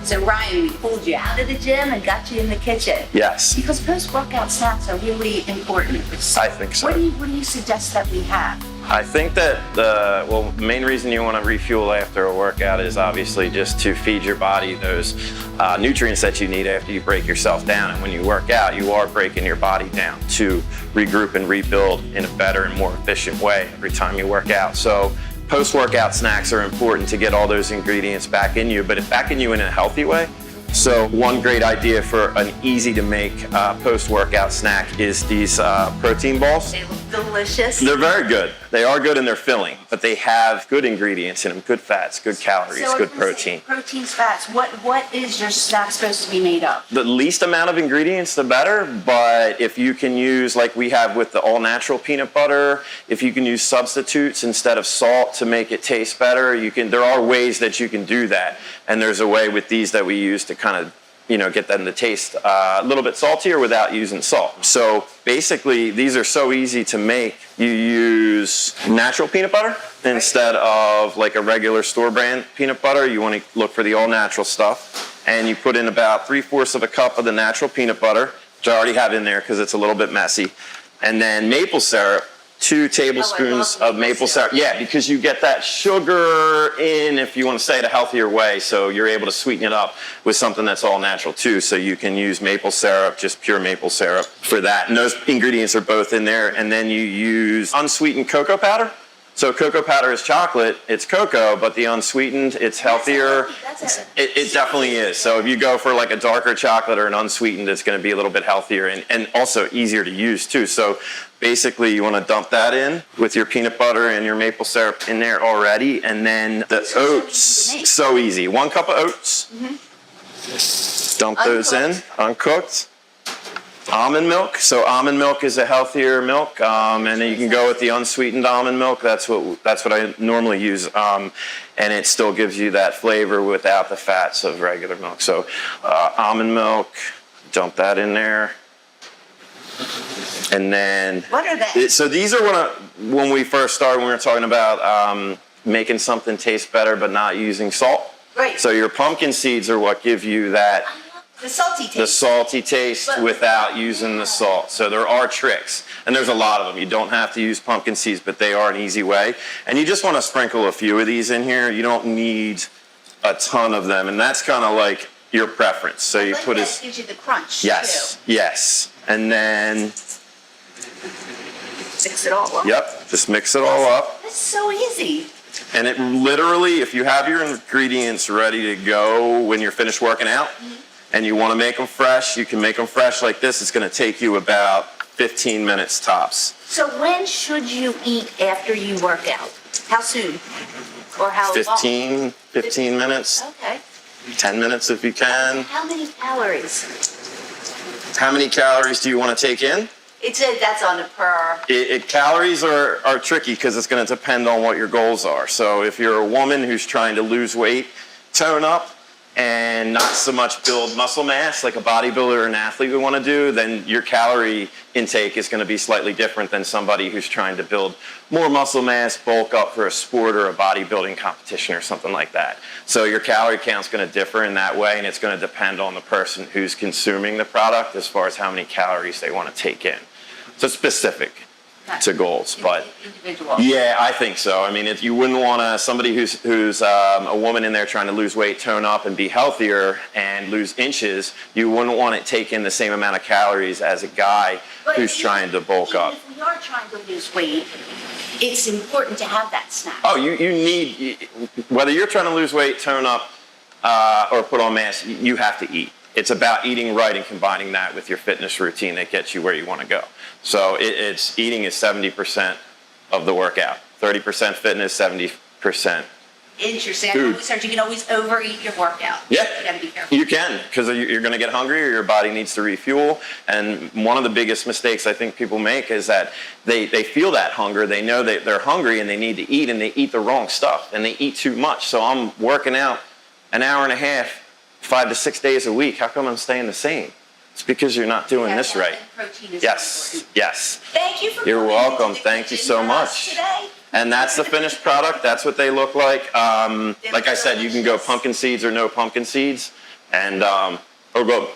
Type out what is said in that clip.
So Ryan, we pulled you out of the gym and got you in the kitchen. Yes. Because post-workout snacks are really important. I think so. What do you suggest that we have? I think that the main reason you want to refuel after a workout is obviously just to feed your body those nutrients that you need after you break yourself down. And when you work out, you are breaking your body down to regroup and rebuild in a better and more efficient way every time you work out. So post-workout snacks are important to get all those ingredients back in you, but back in you in a healthy way. So one great idea for an easy to make post-workout snack is these protein balls. They look delicious. They're very good. They are good and they're filling, but they have good ingredients in them, good fats, good calories, good protein. Proteins, fats. What is your snack supposed to be made of? The least amount of ingredients, the better, but if you can use, like we have with the all-natural peanut butter, if you can use substitutes instead of salt to make it taste better, there are ways that you can do that. And there's a way with these that we use to kind of, get them to taste a little bit saltier without using salt. So basically, these are so easy to make. You use natural peanut butter instead of like a regular store brand peanut butter. You want to look for the all natural stuff. And you put in about 3/4 of a cup of the natural peanut butter, which I already have in there because it's a little bit messy. And then maple syrup. 2 tablespoons of maple syrup. Yeah, because you get that sugar in, if you want to say it a healthier way, so you're able to sweeten it up with something that's all natural too. So you can use maple syrup, just pure maple syrup for that. And those ingredients are both in there. And then you use unsweetened cocoa powder. So cocoa powder is chocolate, it's cocoa, but the unsweetened, it's healthier. It definitely is. So if you go for like a darker chocolate or an unsweetened, it's going to be a little bit healthier and also easier to use too. So basically you want to dump that in with your peanut butter and your maple syrup in there already. And then the oats, so easy. 1 cup of oats, dump those in, uncooked. Almond milk. So almond milk is a healthier milk, and then you can go with the unsweetened almond milk. That's what I normally use, and it still gives you that flavor without the fats of regular milk. So almond milk, dump that in there, and then what are they? So these are when we first started, when we were talking about making something taste better but not using salt. Right. So your pumpkin seeds are what give you that. The salty taste. The salty taste without using the salt. So there are tricks, and there's a lot of them. You don't have to use pumpkin seeds, but they are an easy way. And you just want to sprinkle a few of these in here. You don't need a ton of them, and that's kind of like your preference. So you put it. Gives you the crunch. Yes, too. yes, and then mix it all up. Yep, just mix it all up. That's so easy. And it literally, if you have your ingredients ready to go when you're finished working out. And you want to make them fresh, you can make them fresh like this. It's going to take you about 15 minutes tops. So when should you eat after you work out? How soon? Or how 15 minutes. Okay. 10 minutes if you can. How many calories? How many calories do you want to take in? It said that's on a per. Calories are tricky because it's going to depend on what your goals are. So if you're a woman who's trying to lose weight, tone up, and not so much build muscle mass like a bodybuilder or an athlete would want to do, then your calorie intake is going to be slightly different than somebody who's trying to build more muscle mass, bulk up for a sport or a bodybuilding competition or something like that. So your calorie count's going to differ in that way, and it's going to depend on the person who's consuming the product as far as how many calories they want to take in. So it's specific to goals, but individual. Yeah, I think so. I mean, if you wouldn't want somebody who's a woman in there trying to lose weight, tone up, and be healthier and lose inches, you wouldn't want to take in the same amount of calories as a guy who's trying to bulk up. If we are trying to lose weight, it's important to have that snack. Oh, you need, whether you're trying to lose weight, tone up, or put on mass, you have to eat. It's about eating right and combining that with your fitness routine that gets you where you want to go. So eating is 70% of the workout. 30% fitness, 70% Interesting. food. I always heard you can always overeat your workout. Yeah, You gotta be careful. you can, because you're going to get hungry or your body needs to refuel. And one of the biggest mistakes I think people make is that they feel that hunger. They know that they're hungry and they need to eat, and they eat the wrong stuff and they eat too much. So I'm working out an hour and a half, 5 to 6 days a week. How come I'm staying the same? It's because you're not doing this right. Protein is Yes, important. yes. Thank you for You're coming welcome. into the Thank you kitchen so for us much. today. And that's the finished product. That's what they look like. Like I said, you can go pumpkin seeds or no pumpkin seeds. And, oh, go.